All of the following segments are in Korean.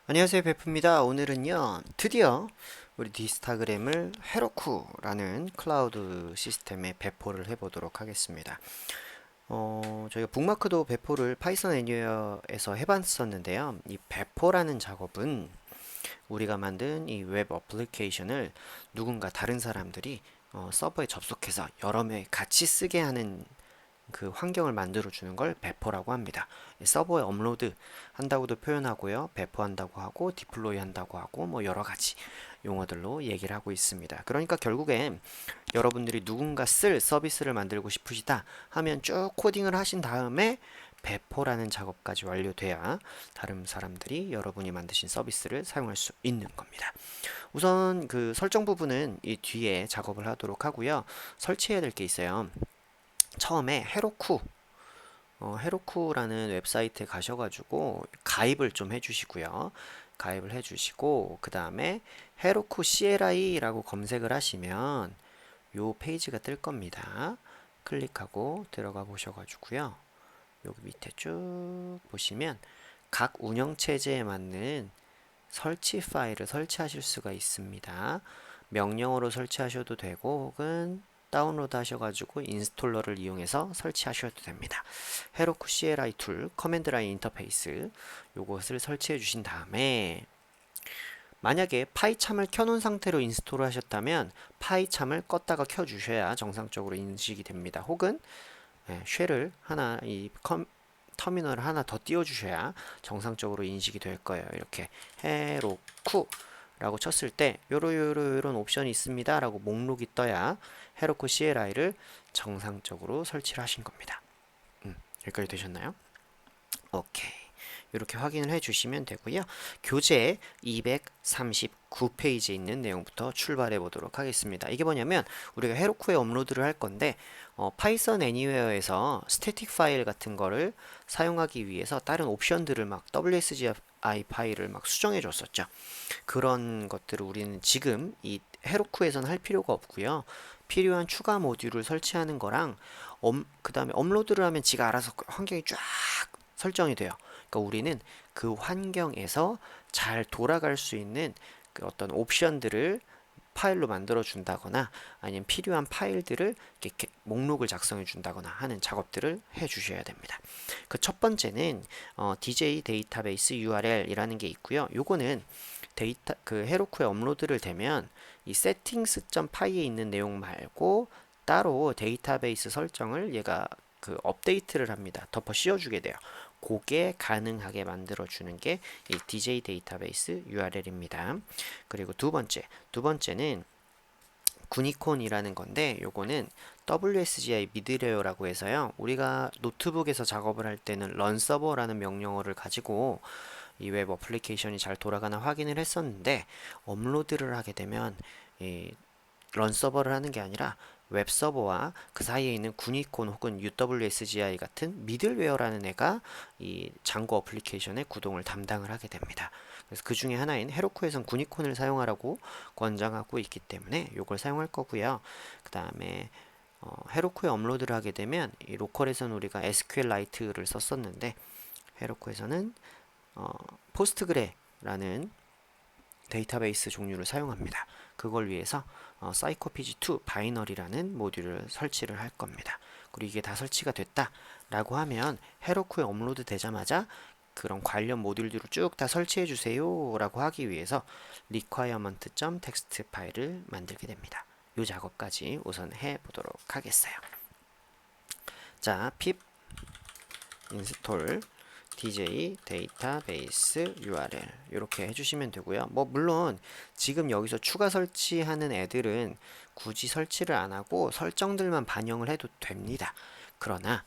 안녕하세요, 베프입니다. 오늘은요, 드디어 우리 디스타그램을 헤로쿠라는 클라우드 시스템에 배포를 해보도록 하겠습니다. 저희가 북마크도 배포를 파이썬 애니어에서 해봤었는데요. 이 배포라는 작업은 우리가 만든 이 웹 어플리케이션을 누군가 다른 사람들이 서버에 접속해서 여러 명이 같이 쓰게 하는 그 환경을 만들어 주는 걸 배포라고 합니다. 서버에 업로드 한다고도 표현하고요. 배포한다고 하고 디플로이 한다고 하고 뭐 여러 가지 용어들로 얘기를 하고 있습니다. 그러니까 결국엔 여러분들이 누군가 쓸 서비스를 만들고 싶으시다 하면 쭉 코딩을 하신 다음에 배포라는 작업까지 완료돼야 다른 사람들이 여러분이 만드신 서비스를 사용할 수 있는 겁니다. 우선 그 설정 부분은 이 뒤에 작업을 하도록 하고요. 설치해야 될 게 있어요. 처음에 헤로쿠라는 웹사이트에 가셔가지고 가입을 좀 해주시고요. 가입을 해주시고 그 다음에 헤로쿠 CLI라고 검색을 하시면 요 페이지가 뜰 겁니다. 클릭하고 들어가 보셔가지고요. 여기 밑에 쭉 보시면 각 운영체제에 맞는 설치 파일을 설치하실 수가 있습니다. 명령어로 설치하셔도 되고 혹은 다운로드 하셔가지고 인스톨러를 이용해서 설치하셔도 됩니다. 헤로쿠 CLI 툴 커맨드 라인 인터페이스 요것을 설치해 주신 다음에 만약에 파이참을 켜놓은 상태로 인스톨을 하셨다면 파이참을 껐다가 켜주셔야 정상적으로 인식이 됩니다. 혹은 쉘을 하나 터미널을 하나 더 띄워주셔야 정상적으로 인식이 될 거예요. 이렇게 헤로쿠 라고 쳤을 때 요런 옵션이 있습니다 라고 목록이 떠야 헤로쿠 CLI를 정상적으로 설치를 하신 겁니다. 여기까지 되셨나요? 오케이. 이렇게 확인을 해 주시면 되고요. 교재 239페이지에 있는 내용부터 출발해 보도록 하겠습니다. 이게 뭐냐면 우리가 헤로쿠에 업로드를 할 건데 파이썬 애니웨어에서 스태틱 파일 같은 거를 사용하기 위해서 다른 옵션들을 막 WSGI 파일을 막 수정해 줬었죠. 그런 것들을 우리는 지금 이 헤로쿠에서는 할 필요가 없고요. 필요한 추가 모듈을 설치하는 거랑 그 다음에 업로드를 하면 지가 알아서 환경이 쫙 설정이 돼요. 그러니까 우리는 그 환경에서 잘 돌아갈 수 있는 그 어떤 옵션들을 파일로 만들어 준다거나 아니면 필요한 파일들을 이렇게 목록을 작성해 준다거나 하는 작업들을 해 주셔야 됩니다. 그 첫 번째는 DJ 데이터베이스 URL이라는 게 있고요. 요거는 그 헤로쿠에 업로드를 되면 이 settings.py에 있는 내용 말고 따로 데이터베이스 설정을 얘가 그 업데이트를 합니다. 덮어 씌워주게 돼요. 그게 가능하게 만들어주는 게 이 DJ 데이터베이스 URL입니다. 그리고 두 번째는 구니콘이라는 건데 요거는 WSGI 미드레어라고 해서요. 우리가 노트북에서 작업을 할 때는 런서버라는 명령어를 가지고 이 웹 어플리케이션이 잘 돌아가나 확인을 했었는데 업로드를 하게 되면 이 런서버를 하는 게 아니라 웹서버와 그 사이에 있는 구니콘 혹은 UWSGI 같은 미들웨어라는 애가 이 장고 어플리케이션의 구동을 담당을 하게 됩니다. 그래서 그 중에 하나인 헤로쿠에선 구니콘을 사용하라고 권장하고 있기 때문에 이걸 사용할 거고요. 그 다음에 헤로쿠에 업로드를 하게 되면 이 로컬에서는 우리가 SQLite를 썼었는데 헤로쿠에서는 포스트그레라는 데이터베이스 종류를 사용합니다. 그걸 위해서 사이코피지2 바이너리라는 모듈을 설치를 할 겁니다. 그리고 이게 다 설치가 됐다라고 하면 헤로쿠에 업로드 되자마자 그런 관련 모듈들을 쭉 다 설치해 주세요 라고 하기 위해서 requirement.txt 파일을 만들게 됩니다. 이 작업까지 우선 해 보도록 하겠어요. 자, pip install DJ 데이터베이스 URL 이렇게 해주시면 되고요. 뭐 물론 지금 여기서 추가 설치하는 애들은 굳이 설치를 안 하고 설정들만 반영을 해도 됩니다. 그러나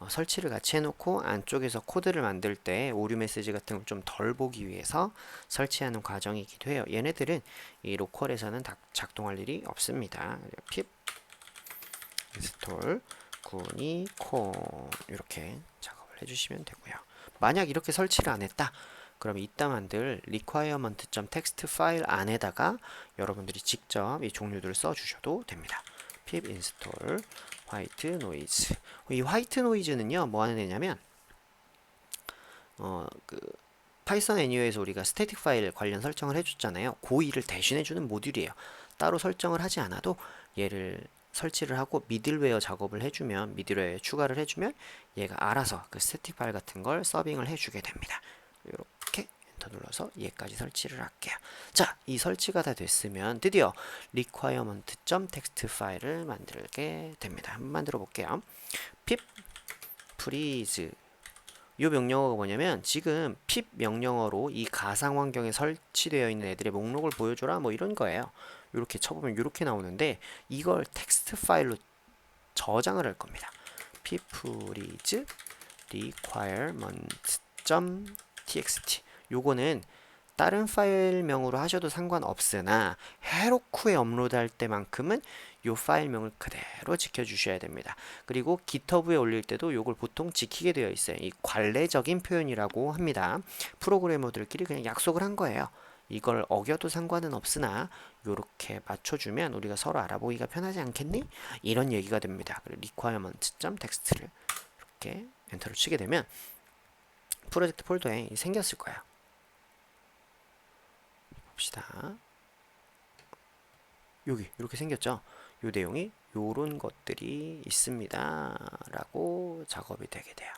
설치를 같이 해놓고 안쪽에서 코드를 만들 때 오류 메시지 같은 걸 좀 덜 보기 위해서 설치하는 과정이기도 해요. 얘네들은 이 로컬에서는 작동할 일이 없습니다. pip install 구니콘 이렇게 작업을 해주시면 되고요. 만약 이렇게 설치를 안 했다. 그럼 이따 만들 requirement.txt 파일 안에다가 여러분들이 직접 이 종류들을 써주셔도 됩니다. pip install white noise. 이 white noise는요, 뭐 하는 애냐면, 그 파이썬 애니어에서 우리가 스태틱 파일 관련 설정을 해줬잖아요. 그 일을 대신해주는 모듈이에요. 따로 설정을 하지 않아도 얘를 설치를 하고 미들웨어 작업을 해주면, 미들웨어에 추가를 해주면 얘가 알아서 그 스태틱 파일 같은 걸 서빙을 해주게 됩니다. 이렇게 엔터 눌러서 얘까지 설치를 할게요. 자, 이 설치가 다 됐으면 드디어 requirement.txt 파일을 만들게 됩니다. 한번 만들어 볼게요. pip freeze, 이 명령어가 뭐냐면 지금 pip 명령어로 이 가상 환경에 설치되어 있는 애들의 목록을 보여줘라 뭐 이런 거예요. 이렇게 쳐보면 이렇게 나오는데 이걸 텍스트 파일로 저장을 할 겁니다. pip freeze requirement.txt, 요거는 다른 파일명으로 하셔도 상관없으나 헤로쿠에 업로드할 때만큼은 요 파일명을 그대로 지켜주셔야 됩니다. 그리고 GitHub에 올릴 때도 요걸 보통 지키게 되어 있어요. 이 관례적인 표현이라고 합니다. 프로그래머들끼리 그냥 약속을 한 거예요. 이걸 어겨도 상관은 없으나 요렇게 맞춰주면 우리가 서로 알아보기가 편하지 않겠니? 이런 얘기가 됩니다. requirement.txt를 이렇게 엔터를 치게 되면 프로젝트 폴더에 생겼을 거예요. 봅시다. 여기 이렇게 생겼죠. 요 내용이 요런 것들이 있습니다 라고 작업이 되게 돼요.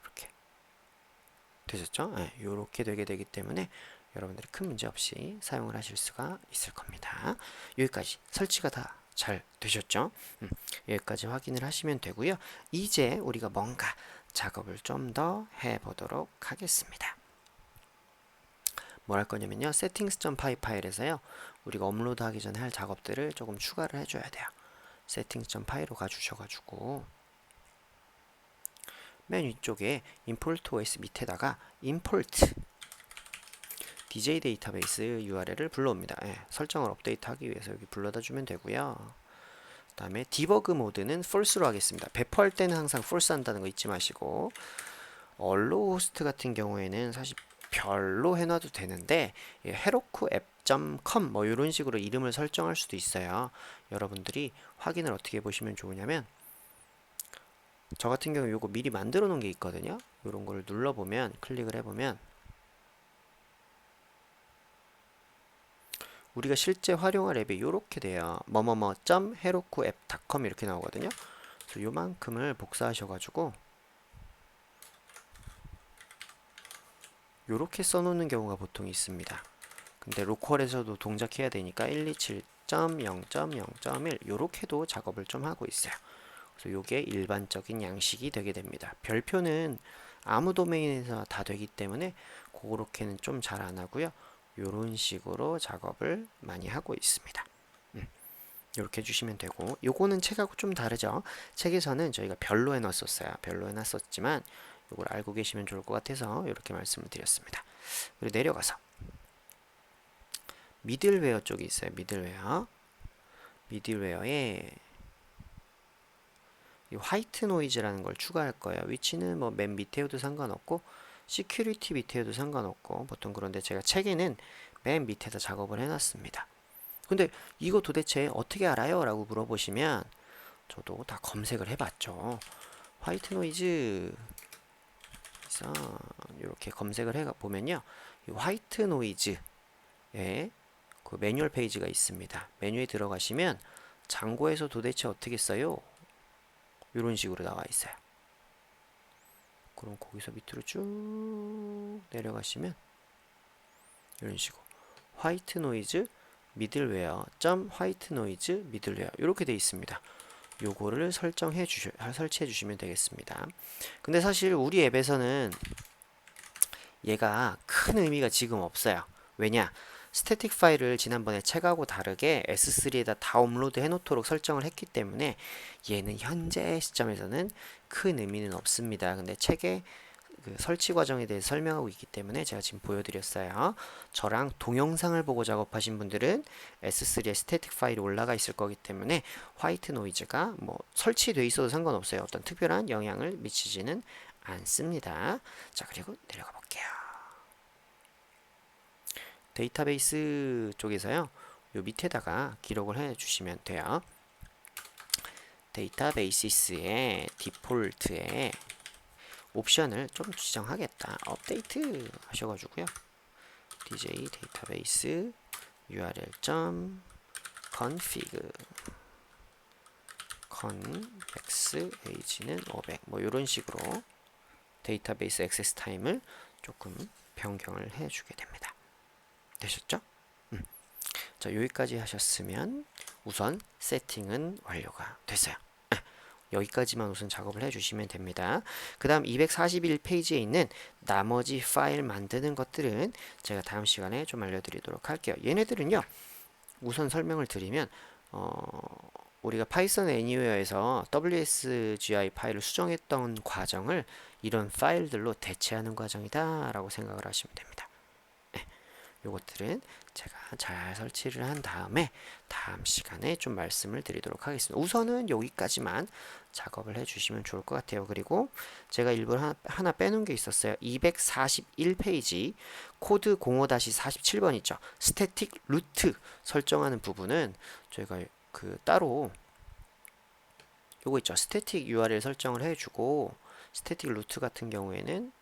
이렇게 되셨죠? 네, 요렇게 되게 되기 때문에 여러분들이 큰 문제 없이 사용을 하실 수가 있을 겁니다. 여기까지 설치가 다 잘 되셨죠? 여기까지 확인을 하시면 되고요. 이제 우리가 뭔가 작업을 좀 더 해보도록 하겠습니다. 뭘 할 거냐면요, settings.py 파일에서요 우리가 업로드 하기 전에 할 작업들을 조금 추가를 해줘야 돼요. settings.py로 가주셔가지고 맨 위쪽에 import os 밑에다가 import dj 데이터베이스 URL을 불러옵니다. 예, 설정을 업데이트하기 위해서 여기 불러다 주면 되고요. 그 다음에 디버그 모드는 false로 하겠습니다. 배포할 때는 항상 false 한다는 거 잊지 마시고, allow host 같은 경우에는 사실 별로 해놔도 되는데 herokuapp.com 뭐 이런 식으로 이름을 설정할 수도 있어요. 여러분들이 확인을 어떻게 해보시면 좋으냐면, 저 같은 경우 요거 미리 만들어 놓은 게 있거든요. 요런 거를 눌러보면, 클릭을 해보면 우리가 실제 활용할 앱이 요렇게 돼요. 뭐뭐뭐.herokuapp.com 이렇게 나오거든요. 그래서 요만큼을 복사하셔가지고 요렇게 써놓는 경우가 보통 있습니다. 근데 로컬에서도 동작해야 되니까 127.0.0.1 요렇게도 작업을 좀 하고 있어요. 그래서 요게 일반적인 양식이 되게 됩니다. 별표는 아무 도메인에서 다 되기 때문에 그렇게는 좀 잘 안 하고요. 요런 식으로 작업을 많이 하고 있습니다. 이렇게 해주시면 되고, 요거는 책하고 좀 다르죠. 책에서는 저희가 별로 해놨었어요. 별로 해놨었지만 이걸 알고 계시면 좋을 것 같아서 이렇게 말씀을 드렸습니다. 그리고 내려가서 미들웨어 쪽이 있어요. 미들웨어에 이 화이트 노이즈라는 걸 추가할 거예요. 위치는 뭐 맨 밑에여도 상관없고 시큐리티 밑에여도 상관없고, 보통 그런데 제가 책에는 맨 밑에다 작업을 해놨습니다. 근데 이거 도대체 어떻게 알아요? 라고 물어보시면 저도 다 검색을 해봤죠. 화이트 노이즈 그래서 이렇게 검색을 해 보면요, 이 화이트 노이즈에 그 매뉴얼 페이지가 있습니다. 메뉴에 들어가시면 장고에서 도대체 어떻게 써요? 이런 식으로 나와 있어요. 그럼 거기서 밑으로 쭉 내려가시면 이런 식으로 화이트 노이즈 미들웨어 화이트 노이즈 미들웨어 이렇게 되어 있습니다. 요거를 설치해 주시면 되겠습니다. 근데 사실 우리 앱에서는 얘가 큰 의미가 지금 없어요. 왜냐? 스태틱 파일을 지난번에 책하고 다르게 S3에다 다 업로드 해놓도록 설정을 했기 때문에 얘는 현재 시점에서는 큰 의미는 없습니다. 근데 책에 그 설치 과정에 대해서 설명하고 있기 때문에 제가 지금 보여드렸어요. 저랑 동영상을 보고 작업하신 분들은 S3에 스태틱 파일이 올라가 있을 거기 때문에 화이트 노이즈가 뭐 설치되어 있어도 상관없어요. 어떤 특별한 영향을 미치지는 않습니다. 자, 그리고 내려가 볼게요. 데이터베이스 쪽에서요, 요 밑에다가 기록을 해 주시면 돼요. 데이터베이시스의 디폴트에 옵션을 좀 지정하겠다. 업데이트 하셔가지고요. dj 데이터베이스 url.config convex age는 500 뭐 이런 식으로 데이터베이스 액세스 타임을 조금 변경을 해주게 됩니다. 되셨죠? 자, 여기까지 하셨으면 우선 세팅은 완료가 됐어요. 여기까지만 우선 작업을 해주시면 됩니다. 그 다음 241페이지에 있는 나머지 파일 만드는 것들은 제가 다음 시간에 좀 알려드리도록 할게요. 얘네들은요, 우선 설명을 드리면 우리가 파이썬 애니웨어에서 WSGI 파일을 수정했던 과정을 이런 파일들로 대체하는 과정이다 라고 생각을 하시면 됩니다. 요것들은 제가 잘 설치를 한 다음에 다음 시간에 좀 말씀을 드리도록 하겠습니다. 우선은 여기까지만 작업을 해주시면 좋을 것 같아요. 그리고 제가 일부러 하나 빼놓은 게 있었어요. 241페이지 코드 05-47번 있죠. 스태틱 루트 설정하는 부분은 저희가 따로 요거 있죠. 스태틱 URL 설정을 해주고 스태틱 루트 같은 경우에는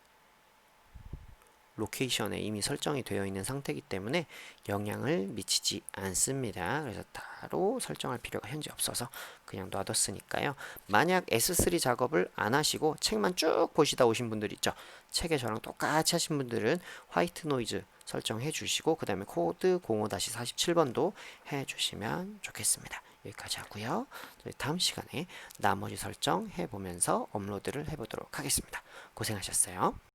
로케이션에 이미 설정이 되어 있는 상태이기 때문에 영향을 미치지 않습니다. 그래서 따로 설정할 필요가 현재 없어서 그냥 놔뒀으니까요. 만약 S3 작업을 안 하시고 책만 쭉 보시다 오신 분들 있죠. 책에 저랑 똑같이 하신 분들은 화이트 노이즈 설정해 주시고 그 다음에 코드 05-47번도 해 주시면 좋겠습니다. 여기까지 하고요. 저희 다음 시간에 나머지 설정 해보면서 업로드를 해보도록 하겠습니다. 고생하셨어요.